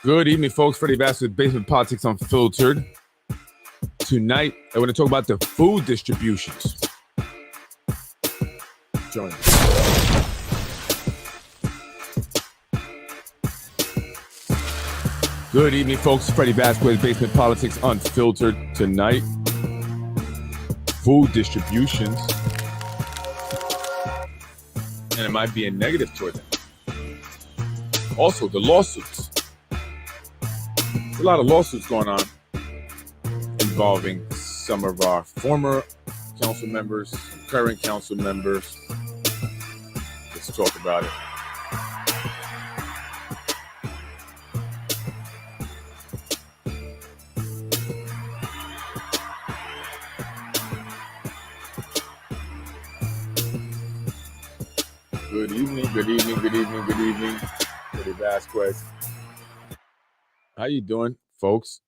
Good evening, folks. Freddy Vazquez, Basement Politics Unfiltered. Tonight, I want to talk about the food distributions. Join us. Good evening, folks. Freddy Vazquez, Basement Politics Unfiltered. Tonight, food distributions. And it might be a negative toward them. Also, the lawsuits. There's a lot of lawsuits going on involving some of our former council members, some current council members. Let's talk about it. Good evening, good evening, good evening, good evening. Freddy Vazquez. How you doing, folks?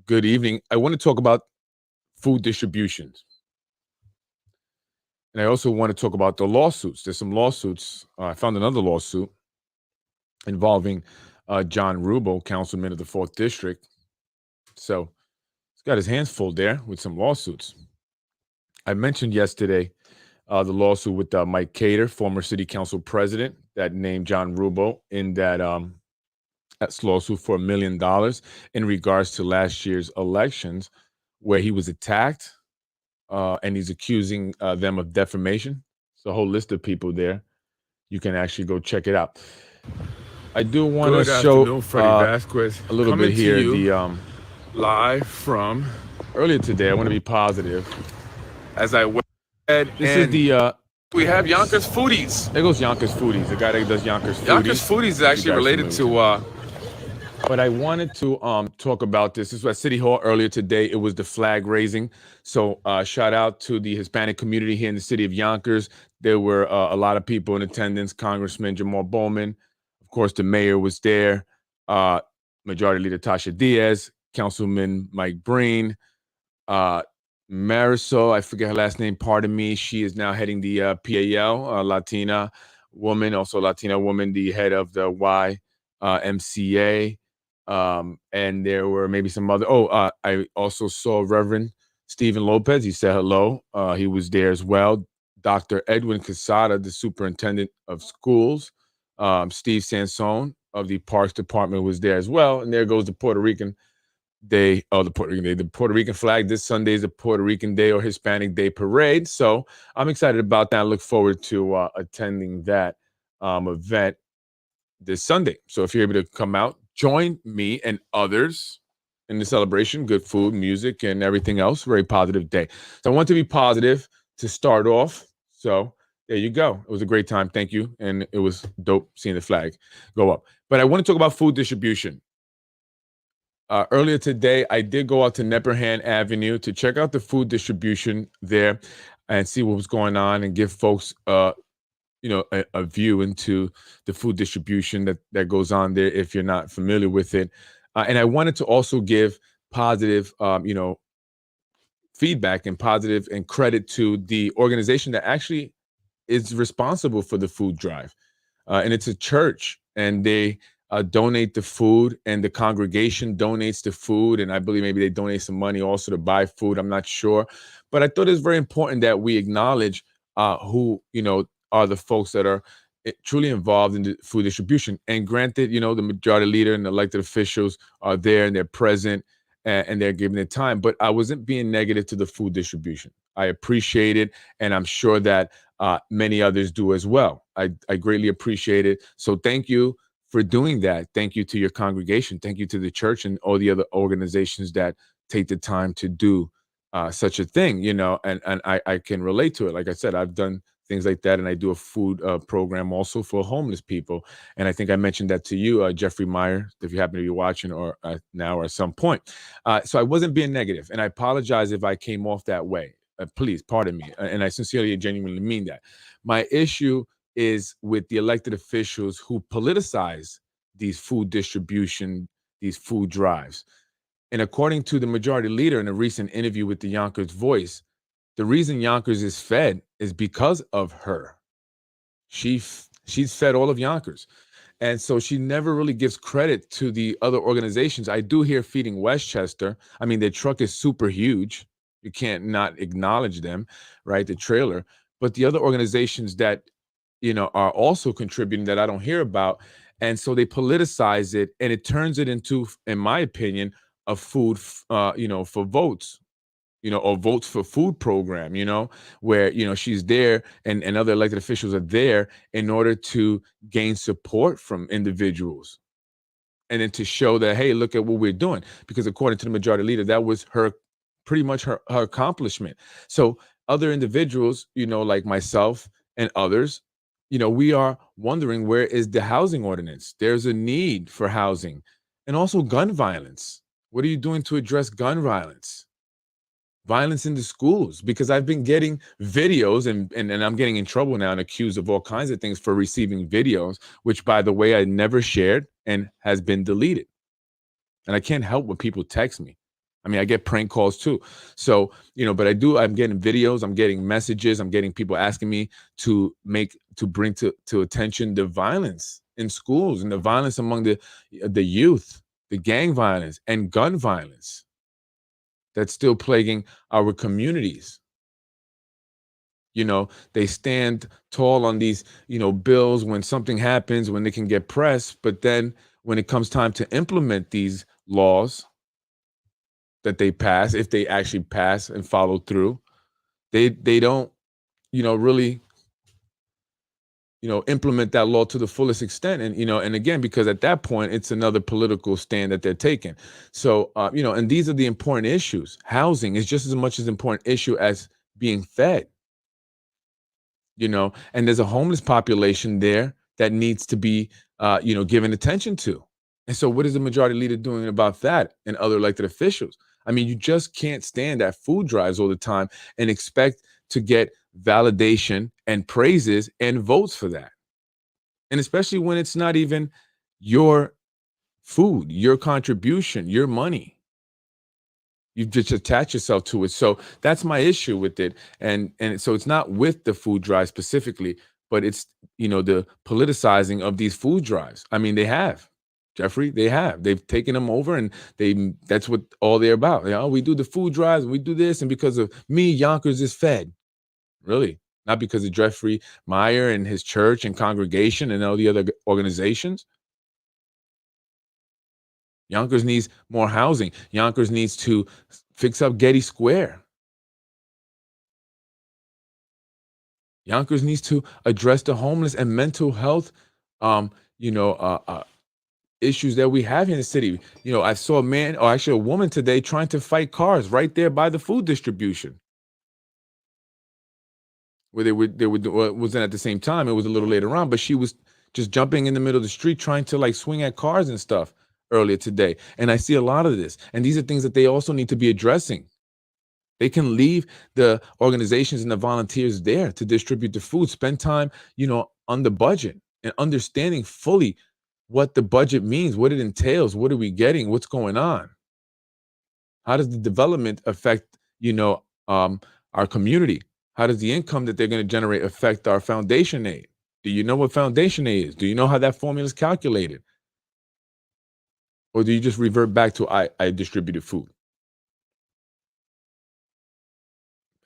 Good evening. I want to talk about food distributions. And I also want to talk about the lawsuits. There's some lawsuits. I found another lawsuit involving John Rubo, councilman of the 4th District. So he's got his hands full there with some lawsuits. I mentioned yesterday the lawsuit with Mike Cater, former city council president, that named John Rubo in that lawsuit for $1 million in regards to last year's elections, where he was attacked and he's accusing them of defamation. It's a whole list of people there. You can actually go check it out. I do want to show Freddy Vazquez, a little bit here. The live from earlier today. I want to be positive. As I went, This is the we have Yonkers Foodies. there goes Yonkers Foodies, the guy that does Yonkers Foodies. Yonkers Foodies is actually related to. But I wanted to talk about this. This was at City Hall earlier today. It was the flag raising. So shout out to the Hispanic community here in the city of Yonkers. There were a lot of people in attendance. Congressman Jamal Bowman, of course, the mayor was there. Majority Leader Tasha Diaz, Councilman Mike Breen, Marisol, I forget her last name, pardon me. She is now heading the PAL, Latina woman, also Latina woman, the head of the YMCA. And there were maybe some other. I also saw Reverend Stephen Lopez. He said hello. He was there as well. Dr. Edwin Quesada, the superintendent of schools. Steve Sansone of the Parks Department was there as well. And there goes the Puerto Rican Day. The Puerto Rican Day. The Puerto Rican flag. This Sunday is the Puerto Rican Day or Hispanic Day parade. So I'm excited about that. I look forward to attending that event this Sunday. So if you're able to come out, join me and others in the celebration. Good food, music, and everything else. Very positive day. So I want to be positive to start off. So there you go. It was a great time. Thank you. And it was dope seeing the flag go up. But I want to talk about food distribution. Earlier today, I did go out to Nepperhan Avenue to check out the food distribution there and see what was going on and give folks a view into the food distribution that goes on there if you're not familiar with it. And I wanted to also give positive, feedback and positive and credit to the organization that actually is responsible for the food drive. And it's a church, and they donate the food, and the congregation donates the food. And I believe maybe they donate some money also to buy food. I'm not sure. But I thought it's very important that we acknowledge who, are the folks that are truly involved in the food distribution. And granted, the majority leader and elected officials are there and they're present and they're giving it time. But I wasn't being negative to the food distribution. I appreciate it. And I'm sure that many others do as well. I greatly appreciate it. So thank you for doing that. Thank you to your congregation. Thank you to the church and all the other organizations that take the time to do such a thing, and I can relate to it. Like I said, I've done things like that, and I do a food program also for homeless people. And I think I mentioned that to you, Jeffrey Meyer, if you happen to be watching or now or at some point. So I wasn't being negative, and I apologize if I came off that way. Please pardon me, and I sincerely and genuinely mean that. My issue is with the elected officials who politicize these food distribution, these food drives. And according to the majority leader in a recent interview with the Yonkers Voice, the reason Yonkers is fed is because of her. She's fed all of Yonkers. And so she never really gives credit to the other organizations. I do hear Feeding Westchester. I mean, their truck is super huge. You can't not acknowledge them, right? The trailer. But the other organizations that, are also contributing that I don't hear about. And so they politicize it, and it turns it into, in my opinion, a food, for votes, or votes for food program, where, she's there, and other elected officials are there in order to gain support from individuals. And then to show that, hey, look at what we're doing. Because according to the majority leader, that was pretty much her accomplishment. So other individuals, like myself and others, we are wondering, where is the housing ordinance? There's a need for housing. And also gun violence. What are you doing to address gun violence in the schools? Because I've been getting videos, and I'm getting in trouble now and accused of all kinds of things for receiving videos, which, by the way, I never shared and has been deleted. And I can't help when people text me. I mean, I get prank calls too. So, but I'm getting videos, I'm getting messages, I'm getting people asking me to bring to attention the violence in schools and the violence among the youth, the gang violence and gun violence that's still plaguing our communities. They stand tall on these, bills when something happens, when they can get press, but then when it comes time to implement these laws that they pass, if they actually pass and follow through, they don't, really, implement that law to the fullest extent. And again, because at that point, it's another political stand that they're taking. So, and these are the important issues. Housing is just as much as important issue as being fed, and there's a homeless population there that needs to be, given attention to. And so what is the majority leader doing about that, and other elected officials? I mean, you just can't stand at food drives all the time and expect to get validation and praises and votes for that. And especially when it's not even your food, your contribution, your money. You just attach yourself to it. So that's my issue with it. And so it's not with the food drive specifically, but it's, the politicizing of these food drives. I mean, they have. Jeffrey, they have. They've taken them over, and that's what all they're about. We do the food drives, and we do this, and because of me, Yonkers is fed. Really? Not because of Jeffrey Meyer and his church and congregation and all the other organizations. Yonkers needs more housing. Yonkers needs to fix up Getty Square. Yonkers needs to address the homeless and mental health, issues that we have in the city. I saw a man, or actually a woman today, trying to fight cars right there by the food distribution. Where well, it wasn't at the same time. It was a little later on, but she was just jumping in the middle of the street trying to swing at cars and stuff earlier today. And I see a lot of this. And these are things that they also need to be addressing. They can leave the organizations and the volunteers there to distribute the food, spend time, on the budget and understanding fully what the budget means, what it entails, what are we getting, what's going on. How does the development affect, our community? How does the income that they're going to generate affect our foundation aid? Do you know what foundation aid is? Do you know how that formula is calculated? Or do you just revert back to I distributed food?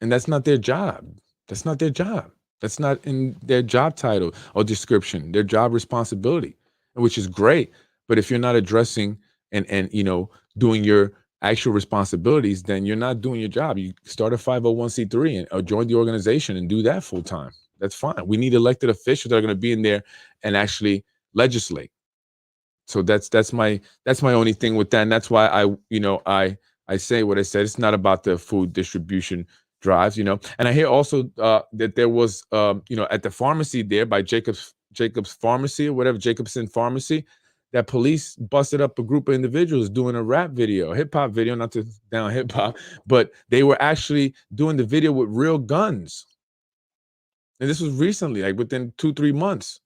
And that's not their job. That's not their job. That's not in their job title or description, their job responsibility, which is great. But if you're not addressing and doing your actual responsibilities, then you're not doing your job. You start a 501c3 or join the organization and do that full time. That's fine. We need elected officials that are going to be in there and actually legislate. So that's my only thing with that. And that's why I say what I said. It's not about the food distribution drives, and I hear also that there was at the pharmacy there by Jacob's Pharmacy or whatever, Jacobson Pharmacy, that police busted up a group of individuals doing a rap video, hip hop video, not to down hip hop, but they were actually doing the video with real guns. And this was recently, like within 2-3 months.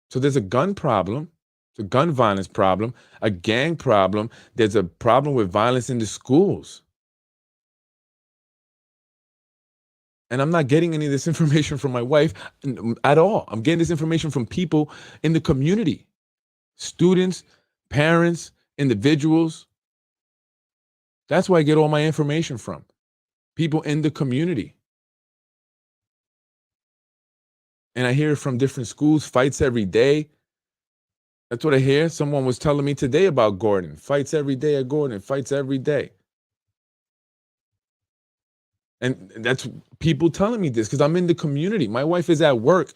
So there's a gun problem, it's a gun violence problem, a gang problem. There's a problem with violence in the schools. And I'm not getting any of this information from my wife at all. I'm getting this information from people in the community, students, parents, individuals. That's where I get all my information from. People in the community. And I hear it from different schools, fights every day. That's what I hear. Someone was telling me today about Gordon. Fights every day at Gordon, fights every day. And that's people telling me this because I'm in the community. My wife is at work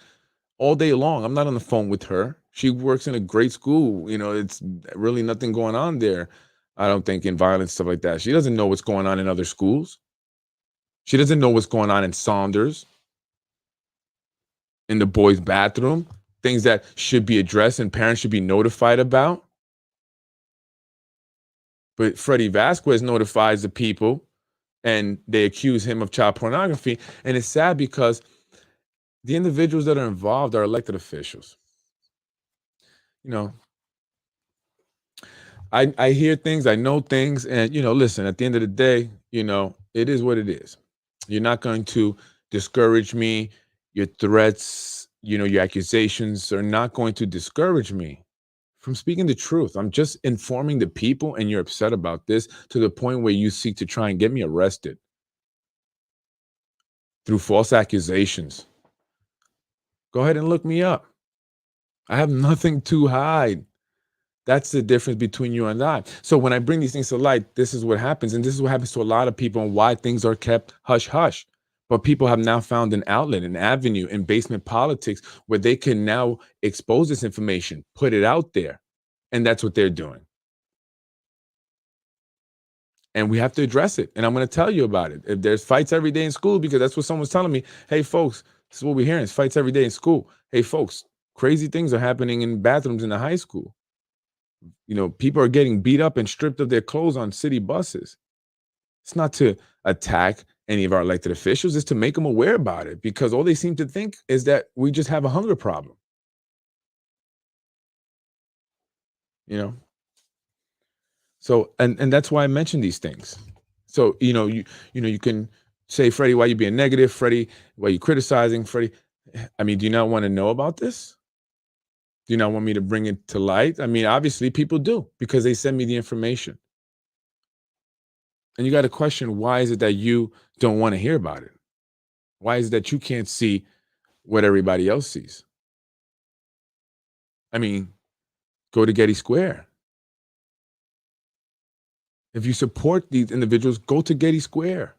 all day long. I'm not on the phone with her. She works in a great school. You know, it's really nothing going on there. I don't think in violence, stuff like that. She doesn't know what's going on in other schools. She doesn't know what's going on in Saunders, in the boys' bathroom, things that should be addressed and parents should be notified about. But Freddy Vazquez notifies the people and they accuse him of child pornography. And it's sad because the individuals that are involved are elected officials. You know, I hear things, I know things, and, you know, listen, at the end of the day, you know, it is what it is. You're not going to discourage me. Your threats, you know, your accusations are not going to discourage me from speaking the truth. I'm just informing the people, and you're upset about this to the point where you seek to try and get me arrested through false accusations. Go ahead and look me up. I have nothing to hide. That's the difference between you and I. So when I bring these things to light, this is what happens. And this is what happens to a lot of people and why things are kept hush hush. But people have now found an outlet, an avenue in basement politics where they can now expose this information, put it out there. And that's what they're doing. And we have to address it. And I'm going to tell you about it. If there's fights every day in school, because that's what someone's telling me. Hey, folks, this is what we're hearing. It's fights every day in school. Hey, folks, crazy things are happening in bathrooms in the high school. You know, people are getting beat up and stripped of their clothes on city buses. It's not to attack any of our elected officials. It's to make them aware about it, because all they seem to think is that we just have a hunger problem. You know? So, and that's why I mention these things. So, you know, you can say, Freddie, why you being negative? Freddie, why you criticizing? Freddie, I mean, do you not want to know about this? Do you not want me to bring it to light? I mean, obviously people do, because they send me the information. And you got to question, why is it that you don't want to hear about it? Why is it that you can't see what everybody else sees? I mean, go to Getty Square. If you support these individuals, go to Getty Square.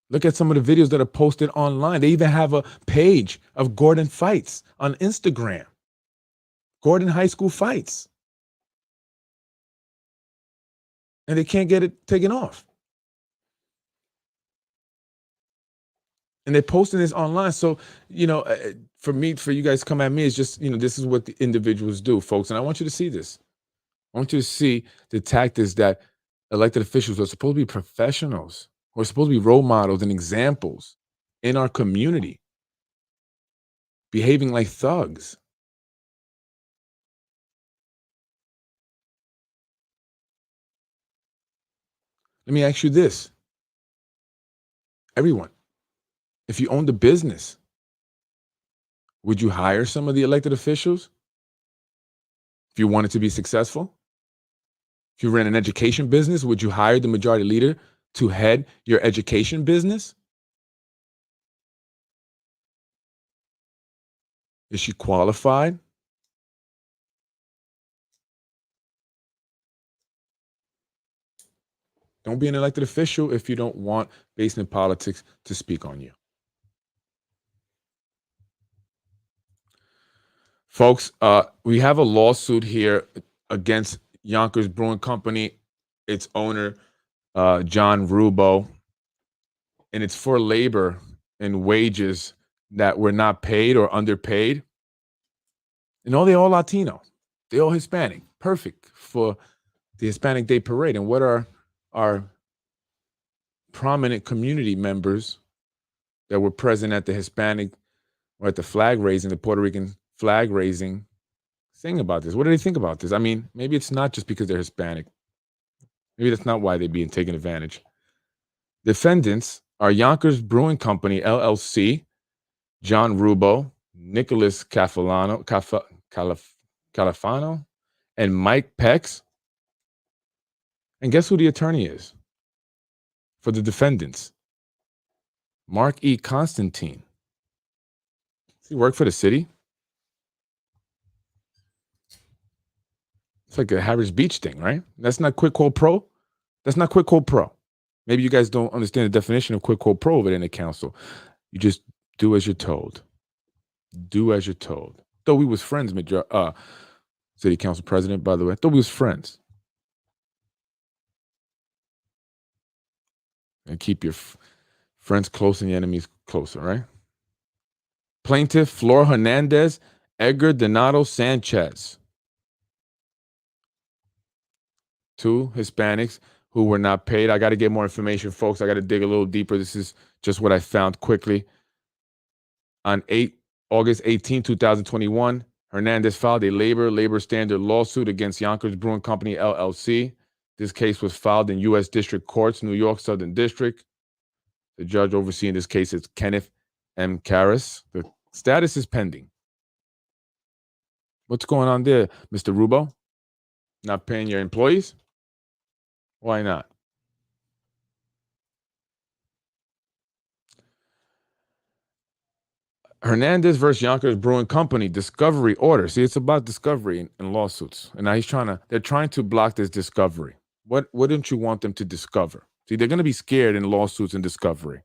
Look at some of the videos that are posted online. They even have a page of Gordon Fights on Instagram. Gordon High School Fights. And they can't get it taken off. And they're posting this online. So, you know, for you guys to come at me, it's just, you know, this is what the individuals do, folks. And I want you to see this. I want you to see the tactics that elected officials are supposed to be professionals. We're supposed to be role models and examples in our community, behaving like thugs. Let me ask you this. Everyone, if you owned a business, would you hire some of the elected officials if you wanted to be successful? If you ran an education business, would you hire the majority leader to head your education business? Is she qualified? Don't be an elected official if you don't want basement politics to speak on you. Folks, we have a lawsuit here against Yonkers Brewing Company, its owner, John Rubo, and it's for labor and wages that were not paid or underpaid. You know, they're all Latino. They're all Hispanic. Perfect for the Hispanic Day Parade. And what are our prominent community members that were present at the Hispanic or at the flag raising, the Puerto Rican flag raising, saying about this? What do they think about this? I mean, maybe it's not just because they're Hispanic. Maybe that's not why they're being taken advantage. Defendants are Yonkers Brewing Company, LLC, John Rubo, Nicholas Califano, and Mike Pex. And guess who the attorney is for the defendants? Mark E. Constantine. Does he work for the city? It's like a Harris Beach thing, right? That's not quid quo pro. That's not quid quo pro. Maybe you guys don't understand the definition of quid quo pro over there in the council. You just do as you're told. Do as you're told. Though we was friends, city council president, by the way. Though we was friends. And keep your friends close and your enemies closer, right? Plaintiff Flor Hernandez, Edgar Donato Sanchez. 2 Hispanics who were not paid. I got to get more information, folks. I got to dig a little deeper. This is just what I found quickly. On August 18, 2021, Hernandez filed a labor standard lawsuit against Yonkers Brewing Company, LLC. This case was filed in U.S. District Courts, New York Southern District. The judge overseeing this case is Kenneth M. Karras. The status is pending. What's going on there, Mr. Rubo? Not paying your employees? Why not? Hernandez versus Yonkers Brewing Company, discovery order. See, it's about discovery and lawsuits. And now they're trying to block this discovery. What don't you want them to discover? See, they're going to be scared in lawsuits and discovery.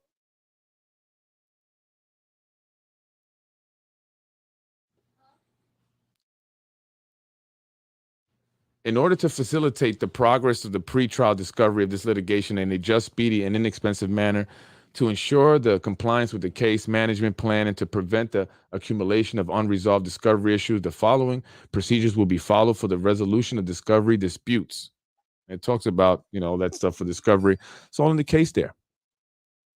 In order to facilitate the progress of the pretrial discovery of this litigation in a just, speedy, and inexpensive manner, to ensure the compliance with the case management plan and to prevent the accumulation of unresolved discovery issues, the following procedures will be followed for the resolution of discovery disputes. It talks about, that stuff for discovery. It's all in the case there.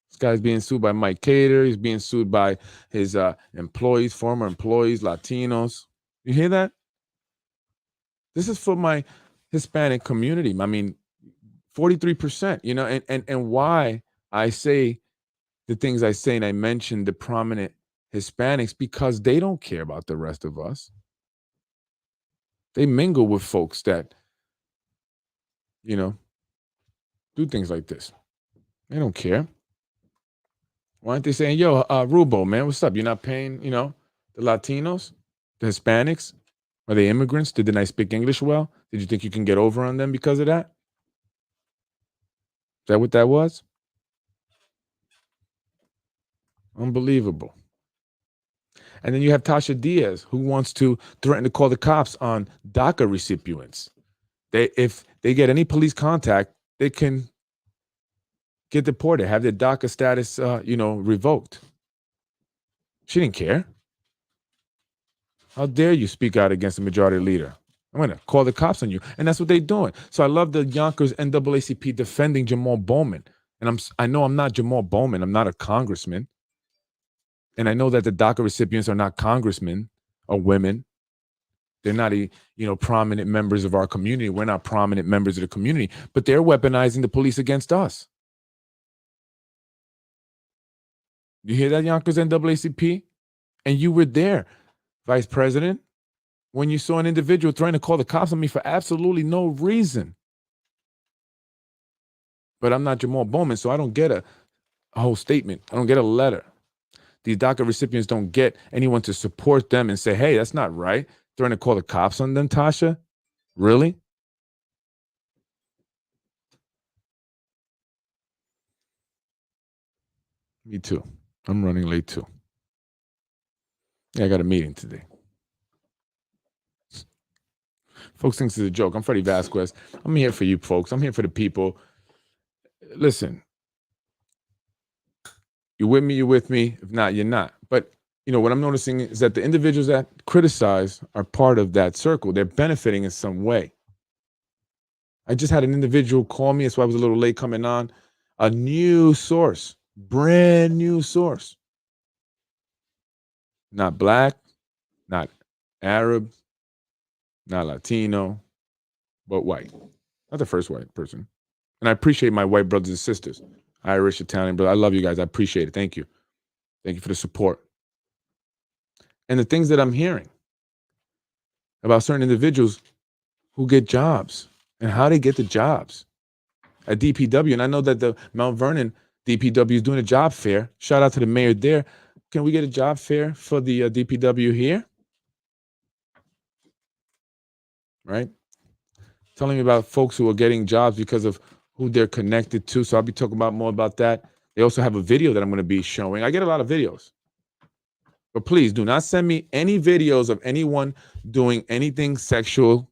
This guy's being sued by Mike Cater. He's being sued by his employees, former employees, Latinos. You hear that? This is for my Hispanic community. I mean, 43%, and why I say the things I say, and I mentioned the prominent Hispanics, because they don't care about the rest of us. They mingle with folks that, do things like this. They don't care. Why aren't they saying, yo, Rubo, man, what's up? You're not paying, the Latinos, the Hispanics? Are they immigrants? Did I speak English well? Did you think you can get over on them because of that? Is that what that was? Unbelievable. And then you have Tasha Diaz, who wants to threaten to call the cops on DACA recipients. If they get any police contact, they can get deported, have their DACA status, revoked. She didn't care. How dare you speak out against the majority leader? I'm going to call the cops on you. And that's what they're doing. So I love the Yonkers NAACP defending Jamal Bowman. And I know I'm not Jamal Bowman. I'm not a congressman. And I know that the DACA recipients are not congressmen or women. They're not, prominent members of our community. We're not prominent members of the community. But they're weaponizing the police against us. You hear that, Yonkers NAACP? And you were there, Vice President, when you saw an individual trying to call the cops on me for absolutely no reason. But I'm not Jamal Bowman, so I don't get a whole statement. I don't get a letter. These DACA recipients don't get anyone to support them and say, hey, that's not right. Trying to call the cops on them, Tasha? Really? Me too. I'm running late too. Yeah, I got a meeting today. Folks think this is a joke. I'm Freddy Vazquez. I'm here for you folks. I'm here for the people. Listen, you with me, you're with me. If not, you're not. But, what I'm noticing is that the individuals that criticize are part of that circle. They're benefiting in some way. I just had an individual call me. That's why I was a little late coming on. A new source, brand new source. Not black, not Arab, not Latino, but white. Not the first white person. And I appreciate my white brothers and sisters. Irish, Italian, brother. I love you guys. I appreciate it. Thank you. Thank you for the support. And the things that I'm hearing about certain individuals who get jobs and how they get the jobs at DPW. And I know that the Mount Vernon DPW is doing a job fair. Shout out to the mayor there. Can we get a job fair for the DPW here? Right? Telling me about folks who are getting jobs because of who they're connected to. So I'll be talking about more about that. They also have a video that I'm going to be showing. I get a lot of videos. But please do not send me any videos of anyone doing anything sexual,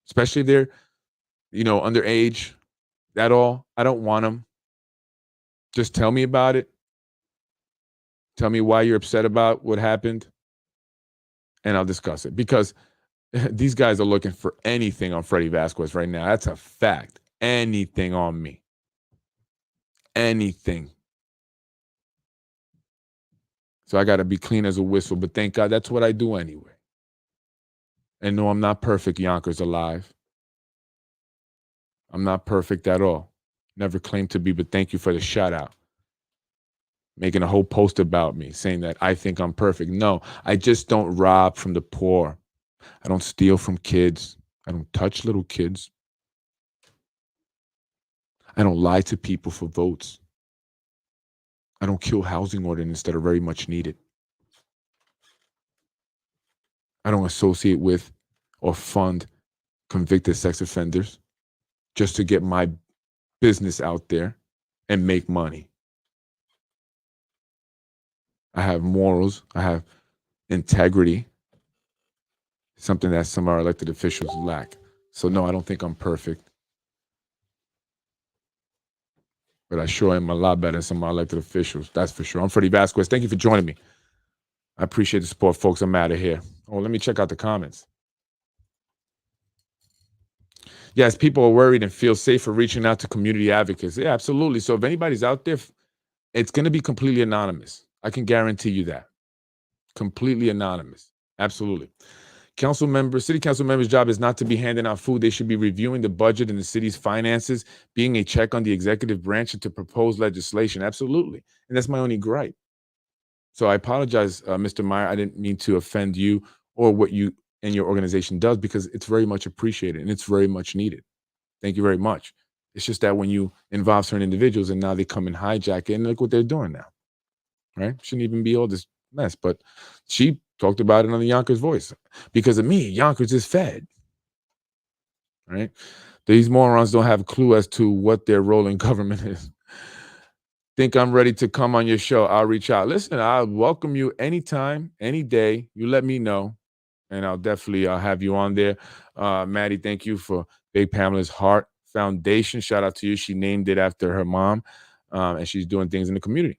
especially if they're, underage at all. I don't want them. Just tell me about it. Tell me why you're upset about what happened, and I'll discuss it. Because these guys are looking for anything on Freddy Vazquez right now. That's a fact. Anything on me. Anything. So I got to be clean as a whistle. But thank God that's what I do anyway. And no, I'm not perfect, Yonkers alive. I'm not perfect at all. Never claimed to be, but thank you for the shout out. Making a whole post about me saying that I think I'm perfect. No, I just don't rob from the poor. I don't steal from kids. I don't touch little kids. I don't lie to people for votes. I don't kill housing ordinances that are very much needed. I don't associate with or fund convicted sex offenders just to get my business out there and make money. I have morals. I have integrity, something that some of our elected officials lack. So no, I don't think I'm perfect. But I sure am a lot better than some of our elected officials. That's for sure. I'm Freddy Vazquez. Thank you for joining me. I appreciate the support, folks. I'm out of here. Oh, let me check out the comments. Yes, people are worried and feel safer reaching out to community advocates. Yeah, absolutely. So if anybody's out there, it's going to be completely anonymous. I can guarantee you that. Completely anonymous. Absolutely. City council members' job is not to be handing out food. They should be reviewing the budget and the city's finances, being a check on the executive branch, and to propose legislation. Absolutely. And that's my only gripe. So I apologize, Mr. Meyer. I didn't mean to offend you or what you and your organization does, because it's very much appreciated and it's very much needed. Thank you very much. It's just that when you involve certain individuals and now they come and hijack it, and look what they're doing now, right? Shouldn't even be all this mess. But she talked about it on the Yonkers Voice. Because of me, Yonkers is fed, right? These morons don't have a clue as to what their role in government is. Think I'm ready to come on your show? I'll reach out. Listen, I'll welcome you anytime, any day. You let me know, and I'll definitely have you on there. Maddie, thank you for Big Pamela's Heart Foundation. Shout out to you. She named it after her mom, and she's doing things in the community.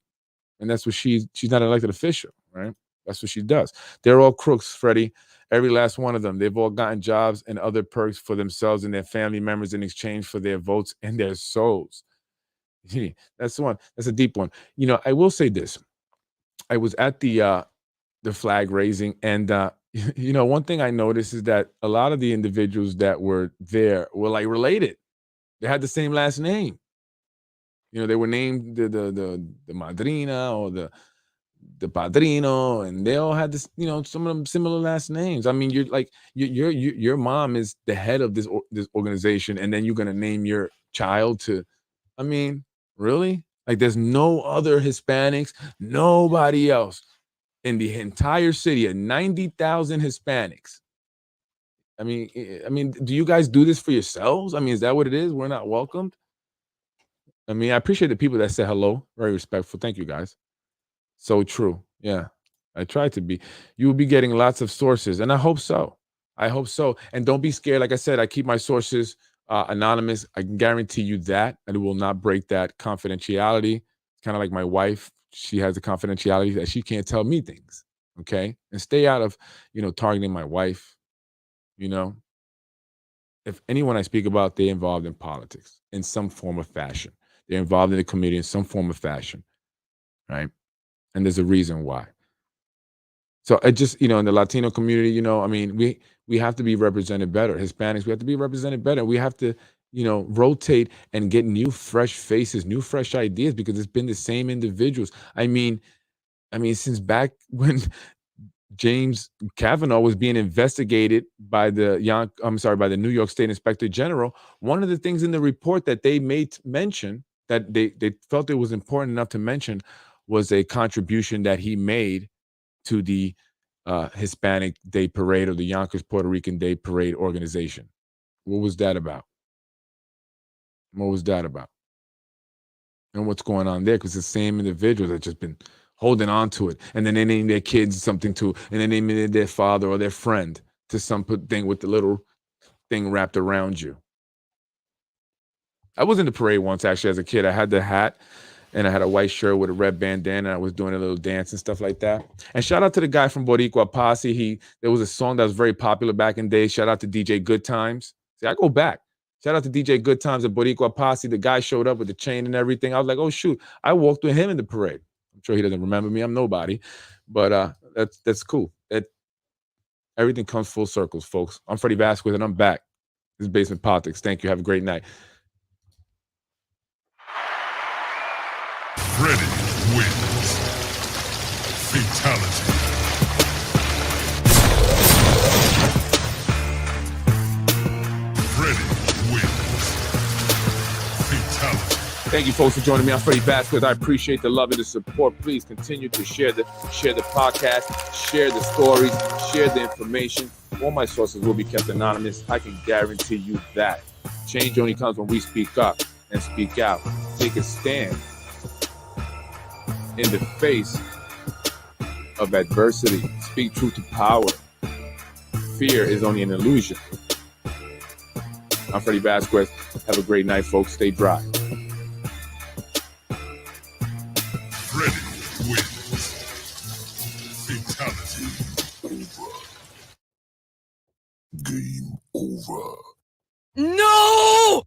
And that's what she's not an elected official, right? That's what she does. They're all crooks, Freddie. Every last one of them. They've all gotten jobs and other perks for themselves and their family members in exchange for their votes and their souls. That's the one. That's a deep one. I will say this. I was at the flag raising, and one thing I noticed is that a lot of the individuals that were there were like related. They had the same last name. They were named the madrina or the padrino, and they all had this, some of them similar last names. I mean, you're like your mom is the head of this organization, and then you're gonna name your child to. I mean, really? Like, there's no other Hispanics, nobody else in the entire city of 90,000 Hispanics. I mean, do you guys do this for yourselves? I mean, is that what it is? We're not welcomed? I mean, I appreciate the people that say hello. Very respectful. Thank you, guys. So true. Yeah, I try to be. You will be getting lots of sources, and I hope so. I hope so. And don't be scared. Like I said, I keep my sources anonymous. I can guarantee you that, and it will not break that confidentiality. Kind of like my wife. She has a confidentiality that she can't tell me things. Okay, and stay out of targeting my wife. If anyone I speak about, they're involved in politics in some form or fashion. They're involved in the community in some form or fashion, right? And there's a reason why. So I just, in the Latino community, I mean, we have to be represented better. Hispanics, we have to be represented better. We have to, rotate and get new, fresh faces, new, fresh ideas, because it's been the same individuals. I mean, since back when James Kavanaugh was being investigated by the by the New York State Inspector General, one of the things in the report that they made mention, that they felt it was important enough to mention, was a contribution that he made to the Hispanic Day Parade, or the Yonkers Puerto Rican Day Parade organization. What was that about? What was that about? And what's going on there? Because the same individuals that just been holding on to it, and then they name their kids something too, and then they name their father or their friend to some thing with the little thing wrapped around you. I was in the parade once, actually, as a kid. I had the hat, and I had a white shirt with a red bandana. I was doing a little dance and stuff like that. And shout out to the guy from Boricua Posse. There was a song that was very popular back in the day. Shout out to DJ Good Times. See, I go back. Shout out to DJ Good Times at Boricua Posse. The guy showed up with the chain and everything. I was like, oh, shoot. I walked with him in the parade. I'm sure he doesn't remember me. I'm nobody. But that's cool. Everything comes full circles, folks. I'm Freddy Vazquez, and I'm back. This is Basement Politics. Thank you. Have a great night. Freddy wins. Fatality. Freddy wins. Fatality. Thank you, folks, for joining me. I'm Freddy Vazquez. I appreciate the love and the support. Please continue to share the podcast, share the stories, share the information. All my sources will be kept anonymous. I can guarantee you that. Change only comes when we speak up and speak out. Take a stand in the face of adversity. Speak truth to power. Fear is only an illusion. I'm Freddy Vazquez. Have a great night, folks. Stay dry. Freddy wins. Fatality. Over. Game over. No!